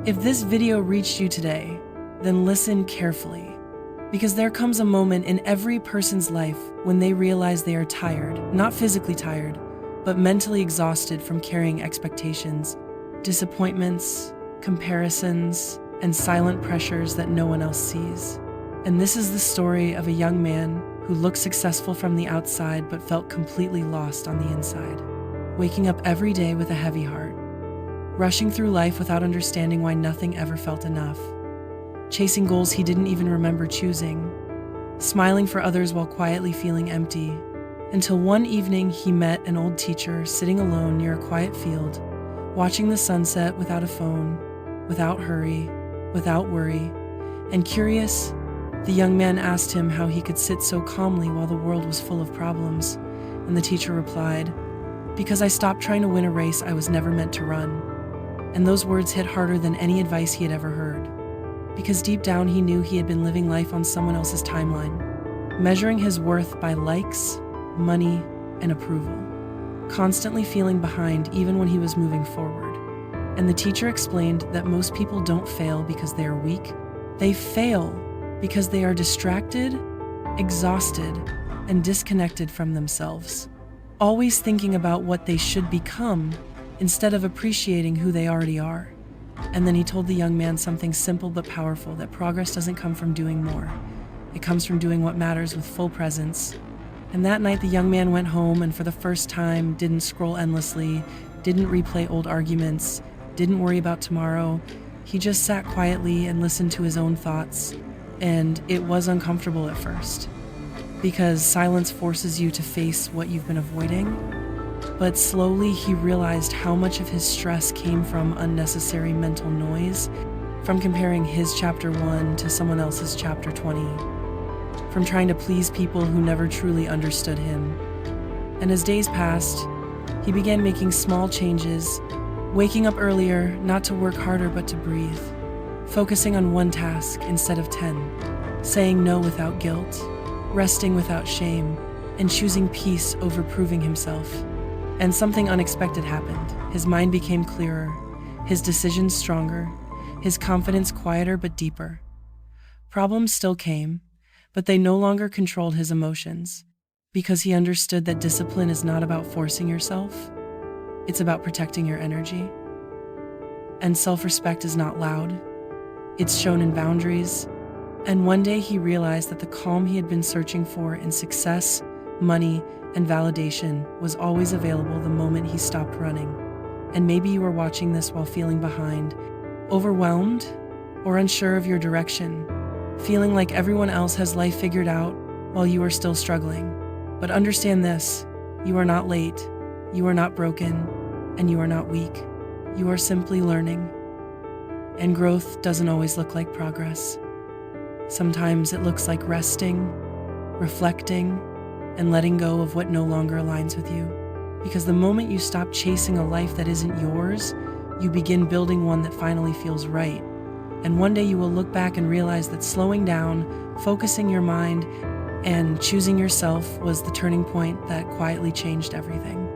If this video reached you today, then listen carefully, because there comes a moment in every person's life when they realize they are tired, not physically tired, but mentally exhausted from carrying expectations, disappointments, comparisons, and silent pressures that no one else sees. And this is the story of a young man who looked successful from the outside but felt completely lost on the inside, waking up every day with a heavy heart, rushing through life without understanding why nothing ever felt enough, chasing goals he didn't even remember choosing, smiling for others while quietly feeling empty, until one evening he met an old teacher sitting alone near a quiet field, watching the sunset without a phone, without hurry, without worry. And curious, the young man asked him how he could sit so calmly while the world was full of problems, and the teacher replied, "Because I stopped trying to win a race I was never meant to run." And those words hit harder than any advice he had ever heard, because deep down he knew he had been living life on someone else's timeline, measuring his worth by likes, money, and approval, constantly feeling behind even when he was moving forward. And the teacher explained that most people don't fail because they are weak. They fail because they are distracted, exhausted, and disconnected from themselves, always thinking about what they should become instead of appreciating who they already are. And then he told the young man something simple but powerful, that progress doesn't come from doing more. It comes from doing what matters with full presence. And that night the young man went home and for the first time didn't scroll endlessly, didn't replay old arguments, didn't worry about tomorrow. He just sat quietly and listened to his own thoughts. And it was uncomfortable at first, because silence forces you to face what you've been avoiding. But slowly he realized how much of his stress came from unnecessary mental noise, from comparing his chapter 1 to someone else's chapter 20, from trying to please people who never truly understood him. And as days passed, he began making small changes, waking up earlier, not to work harder but to breathe, focusing on one task instead of 10, saying no without guilt, resting without shame, and choosing peace over proving himself. And something unexpected happened. His mind became clearer, his decisions stronger, his confidence quieter but deeper. Problems still came, but they no longer controlled his emotions, because he understood that discipline is not about forcing yourself, it's about protecting your energy. And self-respect is not loud, it's shown in boundaries. And one day he realized that the calm he had been searching for in success, money, and validation was always available the moment he stopped running. And maybe you are watching this while feeling behind, overwhelmed, or unsure of your direction, feeling like everyone else has life figured out while you are still struggling. But understand this, you are not late, you are not broken, and you are not weak. You are simply learning. And growth doesn't always look like progress. Sometimes it looks like resting, reflecting, and letting go of what no longer aligns with you. Because the moment you stop chasing a life that isn't yours, you begin building one that finally feels right. And one day you will look back and realize that slowing down, focusing your mind, and choosing yourself was the turning point that quietly changed everything.